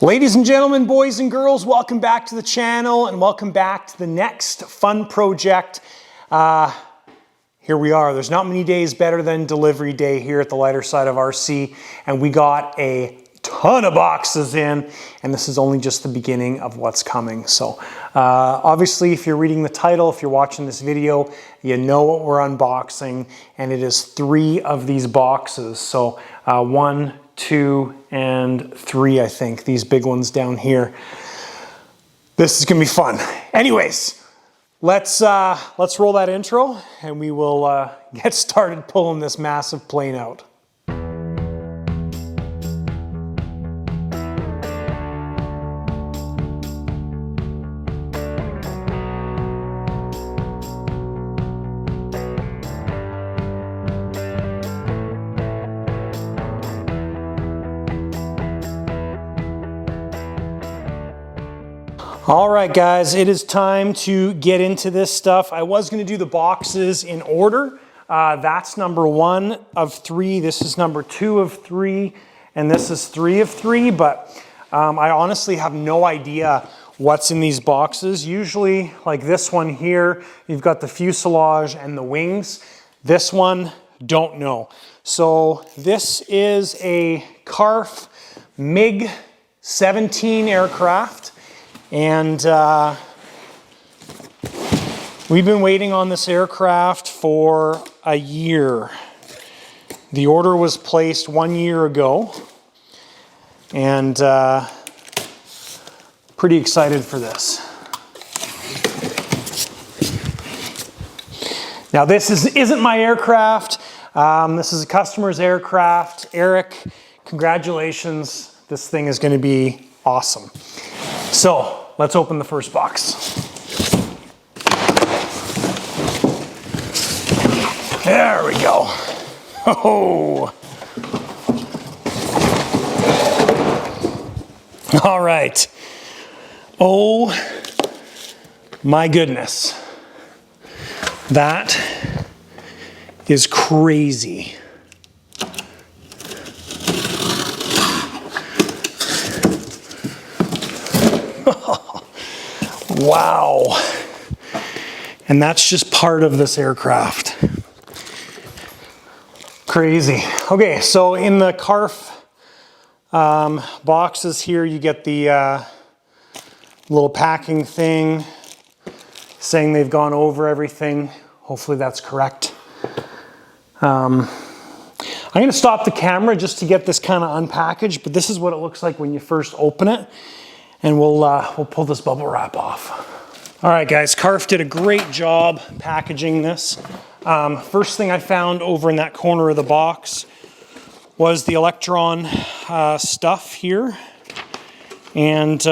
Ladies and gentlemen, boys and girls, welcome back to the channel and welcome back to the next fun project. Here we are. There's not many days better than delivery day here at the lighter side of RC, and we got a ton of boxes in, and this is only just the beginning of what's coming. So obviously, if you're reading the title, if you're watching this video, you know what we're unboxing, and it is 3 of these boxes. So 1, 2, and 3, I think, these big ones down here. This is gonna be fun. Anyways, let's roll that intro and we will get started pulling this massive plane out. All right, guys, it is time to get into this stuff. I was going to do the boxes in order. That's number 1 of 3. This is number 2 of 3. And this is 3 of 3. But I honestly have no idea what's in these boxes. Usually, like this one here, you've got the fuselage and the wings. This one, don't know. So this is a CARF MIG-17 aircraft. And we've been waiting on this aircraft for a year. The order was placed 1 year ago, and pretty excited for this. Now this isn't my aircraft. This is a customer's aircraft. Eric, congratulations. This thing is going to be awesome. So let's open the first box. There we go. Oh. All right. Oh my goodness. That is crazy. Wow. And that's just part of this aircraft. Crazy. Okay, so in the CARF boxes here, you get the little packing thing saying they've gone over everything. Hopefully that's correct. I'm going to stop the camera just to get this kind of unpackaged, but this is what it looks like when you first open it. And we'll pull this bubble wrap off. All right, guys, CARF did a great job packaging this. First thing I found over in that corner of the box was the Electron stuff here. And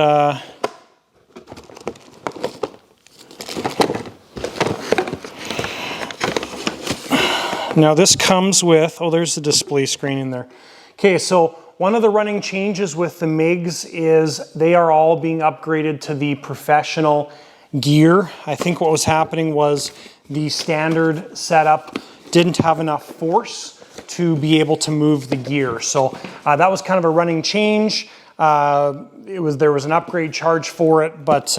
now this comes with, oh, there's the display screen in there. Okay, so one of the running changes with the MiGs is they are all being upgraded to the professional gear. I think what was happening was the standard setup didn't have enough force to be able to move the gear. So that was kind of a running change. There was an upgrade charge for it, but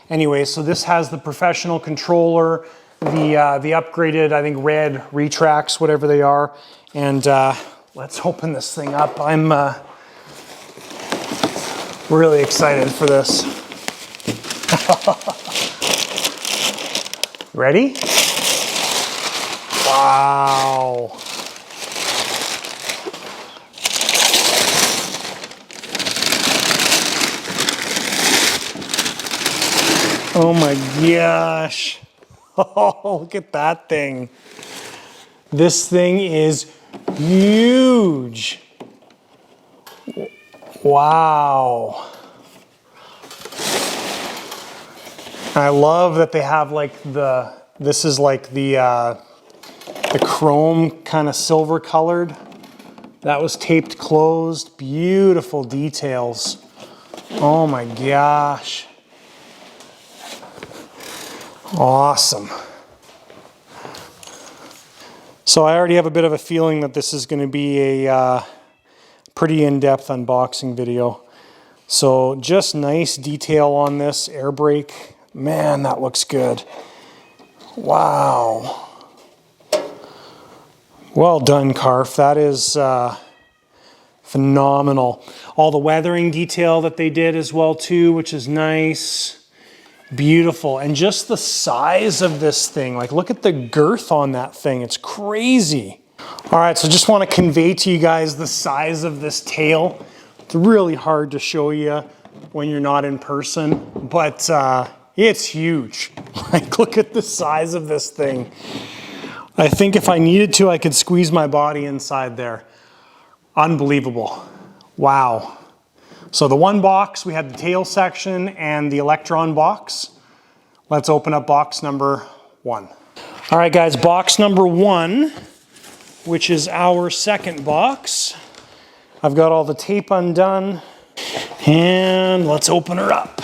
anyway, so this has the professional controller, the upgraded, I think, red retracts, whatever they are, and let's open this thing up. I'm really excited for this. Ready? Wow. Oh my gosh. Oh, look at that thing. This thing is huge. Wow. I love that they have like this is like the chrome kind of silver colored. That was taped closed. Beautiful details. Oh my gosh. Awesome. So I already have a bit of a feeling that this is going to be a pretty in-depth unboxing video. So just nice detail on this air brake. Man, that looks good. Wow. Well done, CARF. That is phenomenal. All the weathering detail that they did as well too, which is nice. Beautiful. And just the size of this thing. Like, look at the girth on that thing. It's crazy. All right, so just want to convey to you guys the size of this tail. It's really hard to show you when you're not in person, but it's huge. Like, look at the size of this thing. I think if I needed to, I could squeeze my body inside there. Unbelievable. Wow. So the one box, we had the tail section and the Electron box. Let's open up box number 1. All right, guys, box number 1, which is our second box. I've got all the tape undone, and let's open her up.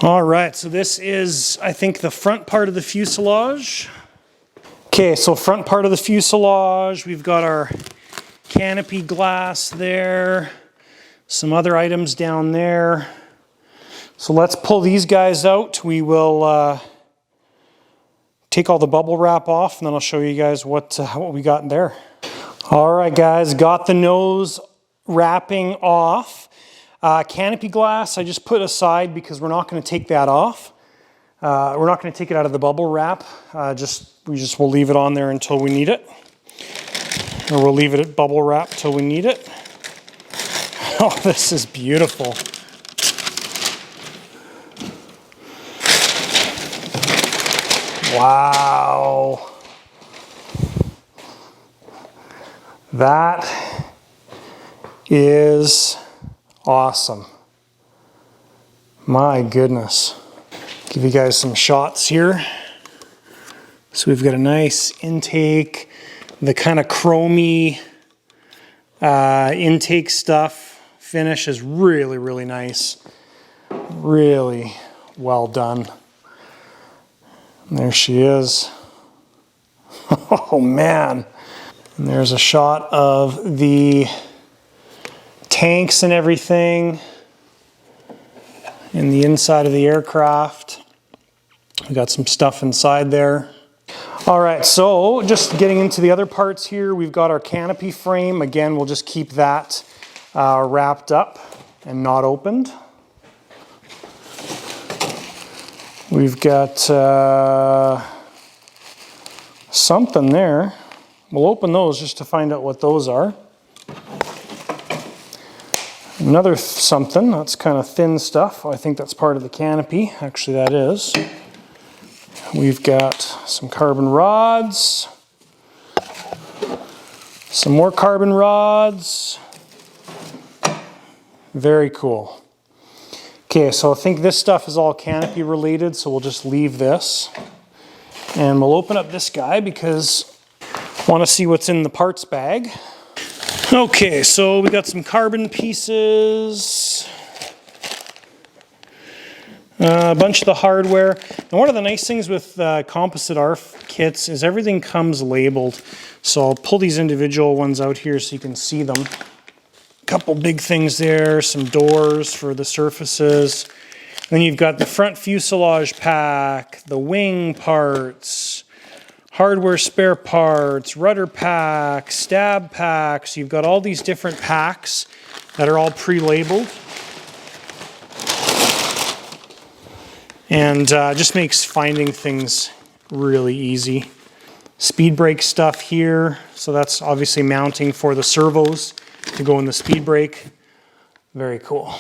All right, so this is, I think, the front part of the fuselage. Okay, so front part of the fuselage, we've got our canopy glass there, some other items down there. So let's pull these guys out. We will take all the bubble wrap off, and then I'll show you guys what we got in there. All right, guys, got the nose wrapping off. Canopy glass I just put aside because we're not going to take that off. We're not going to take it out of the bubble wrap. We'll leave it on there until we need it. Or we'll leave it at bubble wrap till we need it. Oh, this is beautiful. Wow. That is awesome. My goodness. Give you guys some shots here. So we've got a nice intake, the kind of chromy intake stuff. Finish is really, really nice. Really well done. And there she is. Oh man. And there's a shot of the tanks and everything in the inside of the aircraft. We got some stuff inside there. All right, so just getting into the other parts here, we've got our canopy frame. Again, we'll just keep that wrapped up and not opened. We've got something there. We'll open those just to find out what those are. Another something, that's kind of thin stuff. I think that's part of the canopy. Actually, that is. We've got some carbon rods. Some more carbon rods. Very cool. Okay, so I think this stuff is all canopy related, so we'll just leave this. And we'll open up this guy because I want to see what's in the parts bag. Okay, so we got some carbon pieces, a bunch of the hardware. And one of the nice things with Composite ARF kits is everything comes labeled. So I'll pull these individual ones out here so you can see them. A couple big things there, some doors for the surfaces. Then you've got the front fuselage pack, the wing parts, hardware spare parts, rudder packs, stab packs. You've got all these different packs that are all pre-labeled. And just makes finding things really easy. Speed brake stuff here. So that's obviously mounting for the servos to go in the speed brake. Very cool.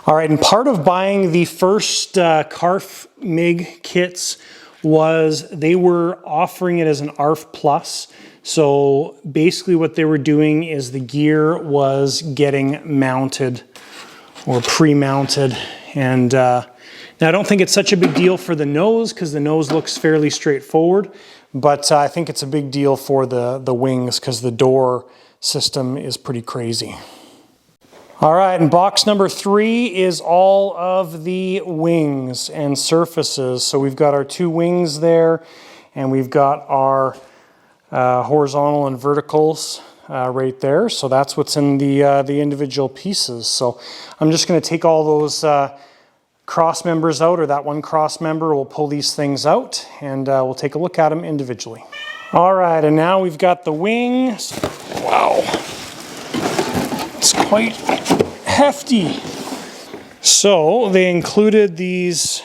All right, and part of buying the first CARF MIG kits was they were offering it as an ARF Plus. So basically what they were doing is the gear was getting mounted or pre-mounted. And now I don't think it's such a big deal for the nose because the nose looks fairly straightforward, but I think it's a big deal for the wings because the door system is pretty crazy. All right, and box number 3 is all of the wings and surfaces. So we've got our 2 wings there, and we've got our horizontal and verticals right there. So that's what's in the individual pieces. So I'm just going to take all those cross members out, or that one cross member. We'll pull these things out, and we'll take a look at them individually. All right, and now we've got the wings. Wow. It's quite hefty. So they included these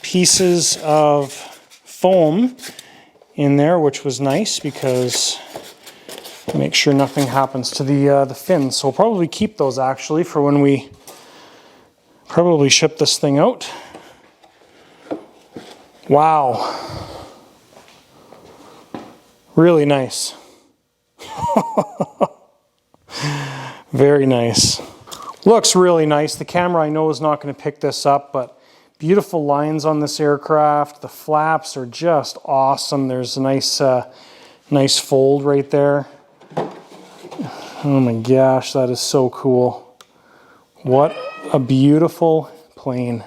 pieces of foam in there, which was nice because make sure nothing happens to the fins. So we'll probably keep those actually for when we probably ship this thing out. Wow. Really nice. Very nice. Looks really nice. The camera I know is not going to pick this up, but beautiful lines on this aircraft. The flaps are just awesome. There's a nice, nice fold right there. Oh my gosh, that is so cool. What a beautiful plane.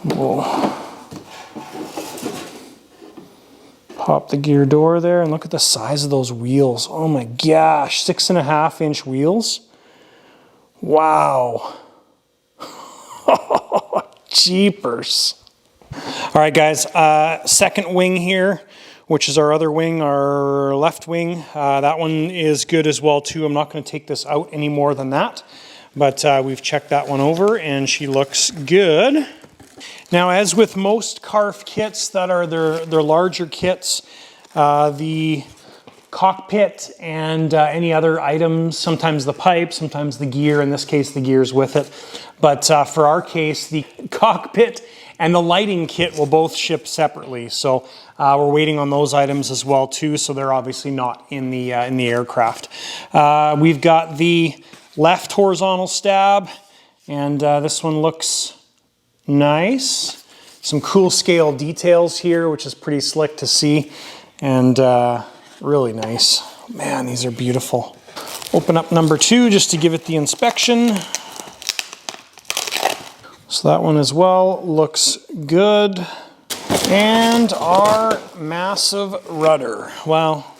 Whoa. Pop the gear door there, and look at the size of those wheels. Oh my gosh, 6.5-inch wheels. Wow. Jeepers. All right, guys, second wing here, which is our other wing, our left wing. That one is good as well too. I'm not going to take this out any more than that, but we've checked that one over and she looks good. Now, as with most CARF kits that are their larger kits, the cockpit and any other items, sometimes the pipe, sometimes the gear, in this case the gear's with it, but for our case the cockpit and the lighting kit will both ship separately. So we're waiting on those items as well too, so they're obviously not in the aircraft. We've got the left horizontal stab, and this one looks nice. Some cool scale details here, which is pretty slick to see, and really nice. Man, these are beautiful. Open up number 2 just to give it the inspection. So that one as well looks good. And our massive rudder. Well,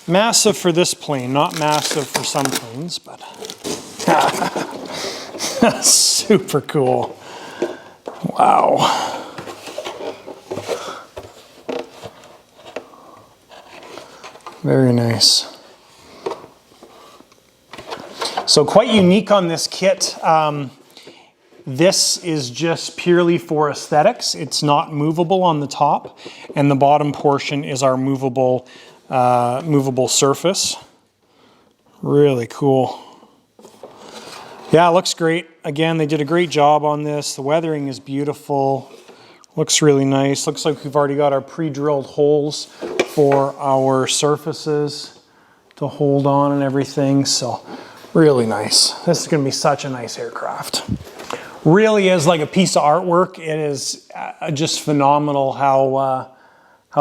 massive for this plane, not massive for some planes, but super cool. Wow. Very nice. So quite unique on this kit. This is just purely for aesthetics. It's not movable on the top, and the bottom portion is our movable surface. Really cool. Yeah, it looks great. Again, they did a great job on this. The weathering is beautiful. Looks really nice. Looks like we've already got our pre-drilled holes for our surfaces to hold on and everything. So really nice. This is going to be such a nice aircraft. Really is like a piece of artwork. It is just phenomenal how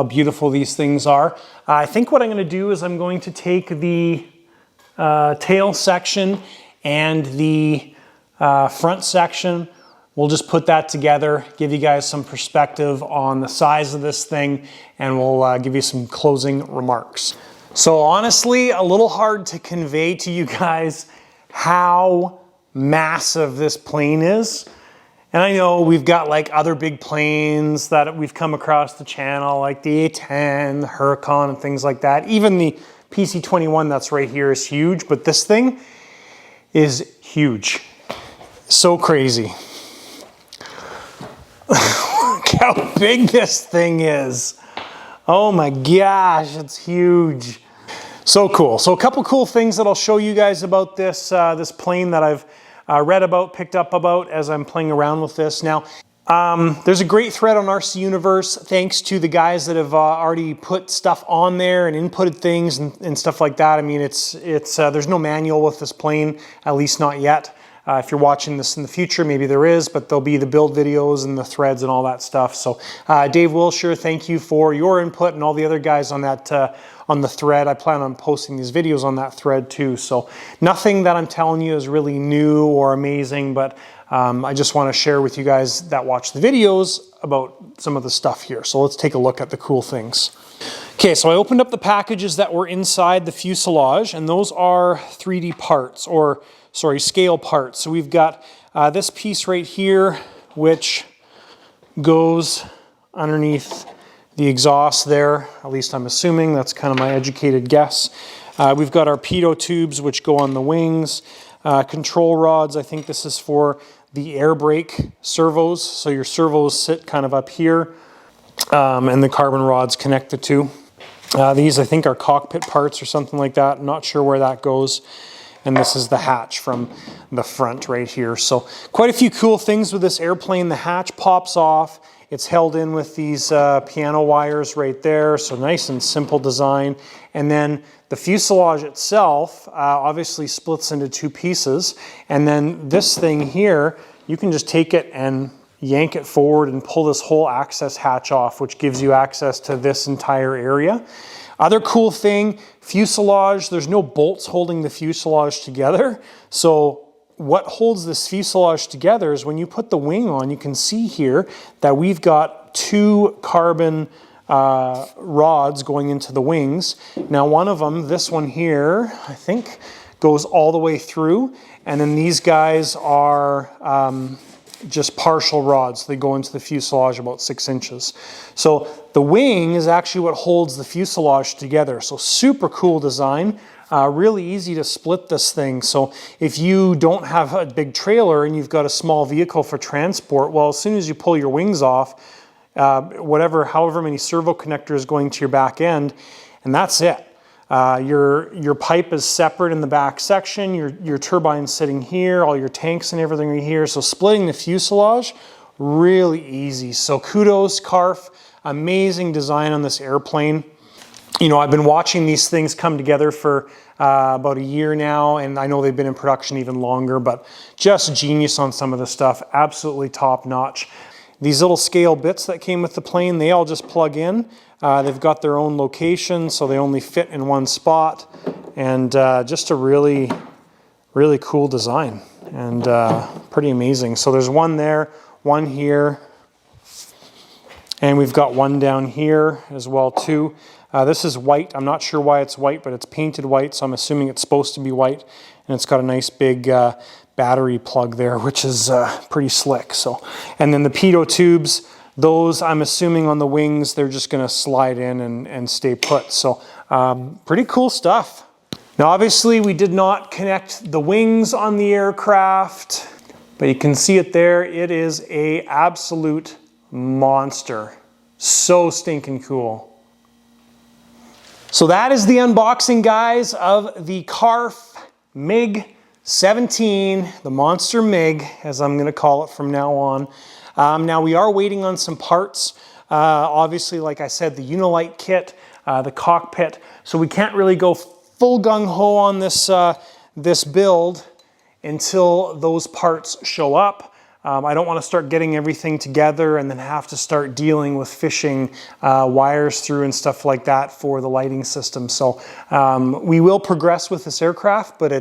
beautiful these things are. I think what I'm going to do is I'm going to take the tail section and the front section. We'll just put that together, give you guys some perspective on the size of this thing, and we'll give you some closing remarks. So honestly, a little hard to convey to you guys how massive this plane is. And I know we've got like other big planes that we've come across the channel, like the A-10, the Huracan, and things like that. Even the PC-21 that's right here is huge, but this thing is huge. So crazy. Look how big this thing is. Oh my gosh, it's huge. So cool. So a couple cool things that I'll show you guys about this, this plane that I've read about, picked up about as I'm playing around with this. Now, there's a great thread on RC Universe, thanks to the guys that have already put stuff on there and inputted things and stuff like that. I mean, there's no manual with this plane, at least not yet. If you're watching this in the future, maybe there is, but there'll be the build videos and the threads and all that stuff. So Dave Wilshire, thank you for your input, and all the other guys on that on the thread. I plan on posting these videos on that thread too. So nothing that I'm telling you is really new or amazing, but I just want to share with you guys that watch the videos about some of the stuff here. So let's take a look at the cool things. Okay, so I opened up the packages that were inside the fuselage, and those are 3D parts, or sorry, scale parts. So we've got this piece right here, which goes underneath the exhaust there. At least I'm assuming, that's kind of my educated guess. We've got our pitot tubes, which go on the wings. Control rods, I think this is for the air brake servos. So your servos sit kind of up here, and the carbon rods connect the two. These I think are cockpit parts or something like that. I'm not sure where that goes. And this is the hatch from the front right here. So quite a few cool things with this airplane. The hatch pops off. It's held in with these piano wires right there. So nice and simple design. And then the fuselage itself obviously splits into two pieces. And then this thing here, you can just take it and yank it forward and pull this whole access hatch off, which gives you access to this entire area. Other cool thing, fuselage, there's no bolts holding the fuselage together. So what holds this fuselage together is when you put the wing on, you can see here that we've got two carbon rods going into the wings. Now one of them, this one here, I think goes all the way through. And then these guys are just partial rods. They go into the fuselage about 6 inches. So the wing is actually what holds the fuselage together. So super cool design. Really easy to split this thing. So if you don't have a big trailer and you've got a small vehicle for transport, well, as soon as you pull your wings off, however many servo connectors going to your back end, and that's it. Your pipe is separate in the back section, your turbine's sitting here, all your tanks and everything are here. So splitting the fuselage, really easy. So kudos, CARF, amazing design on this airplane. You know, I've been watching these things come together for about a year now, and I know they've been in production even longer, but just genius on some of the stuff, absolutely top notch. These little scale bits that came with the plane, they all just plug in. They've got their own location, so they only fit in one spot, and just a really, really cool design, and pretty amazing. So there's one there, one here, and we've got one down here as well too. This is white. I'm not sure why it's white, but it's painted white, so I'm assuming it's supposed to be white, and it's got a nice big battery plug there, which is pretty slick. So, and then the pitot tubes, those I'm assuming on the wings, they're just going to slide in and stay put. So pretty cool stuff. Now obviously we did not connect the wings on the aircraft, but you can see it there. It is an absolute monster. So stinking cool. So that is the unboxing, guys, of the CARF MIG-17, the Monster MiG, as I'm going to call it from now on. Now we are waiting on some parts. Obviously, like I said, the Unilite kit, the cockpit. So we can't really go full gung-ho on this, this build until those parts show up. I don't want to start getting everything together and then have to start dealing with fishing wires through and stuff like that for the lighting system. So we will progress with this aircraft, but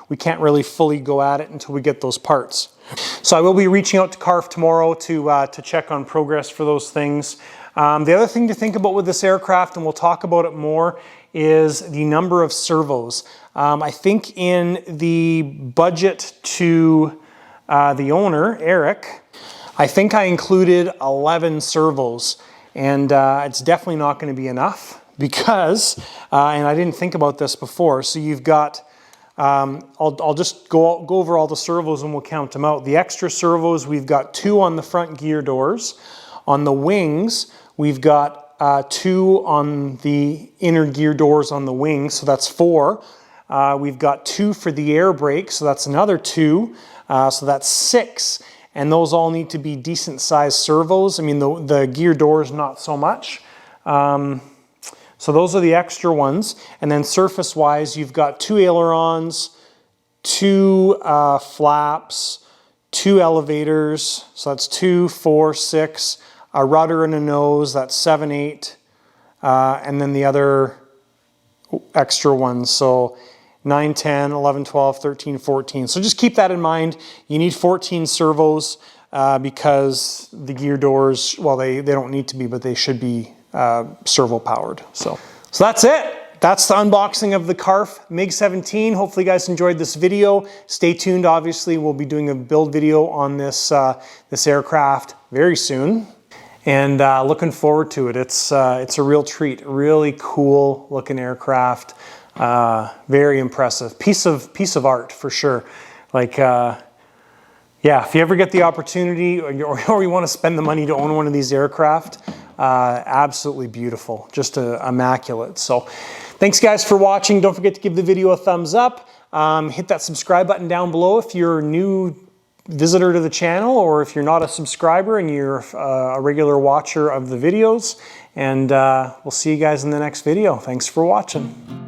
we can't really fully go at it until we get those parts. So I will be reaching out to CARF tomorrow to check on progress for those things. The other thing to think about with this aircraft, and we'll talk about it more, is the number of servos. I think in the budget to the owner, Eric, I think I included 11 servos, and it's definitely not going to be enough because, and I didn't think about this before, so you've got, I'll just go over all the servos and we'll count them out. The extra servos, we've got 2 on the front gear doors. On the wings, we've got 2 on the inner gear doors on the wings, so that's 4. We've got 2 for the air brake, so that's another 2. So that's 6, and those all need to be decent sized servos. I mean, the gear doors, not so much. So those are the extra ones. And then surface wise, you've got 2 ailerons, 2 flaps, 2 elevators, so that's 2, 4, 6, a rudder and a nose, that's 7, 8, and then the other extra ones, so 9, 10, 11, 12, 13, 14. So just keep that in mind. You need 14 servos because the gear doors, well, they don't need to be, but they should be servo powered. So that's it. That's the unboxing of the CARF MIG-17. Hopefully you guys enjoyed this video. Stay tuned, obviously. We'll be doing a build video on this, this aircraft very soon. And looking forward to it. It's a real treat. Really cool looking aircraft. Very impressive. Piece of art for sure. Like, yeah, if you ever get the opportunity or you want to spend the money to own one of these aircraft, absolutely beautiful. Just immaculate. So thanks guys for watching. Don't forget to give the video a thumbs up. Hit that subscribe button down below if you're a new visitor to the channel, or if you're not a subscriber and you're a regular watcher of the videos. And we'll see you guys in the next video. Thanks for watching.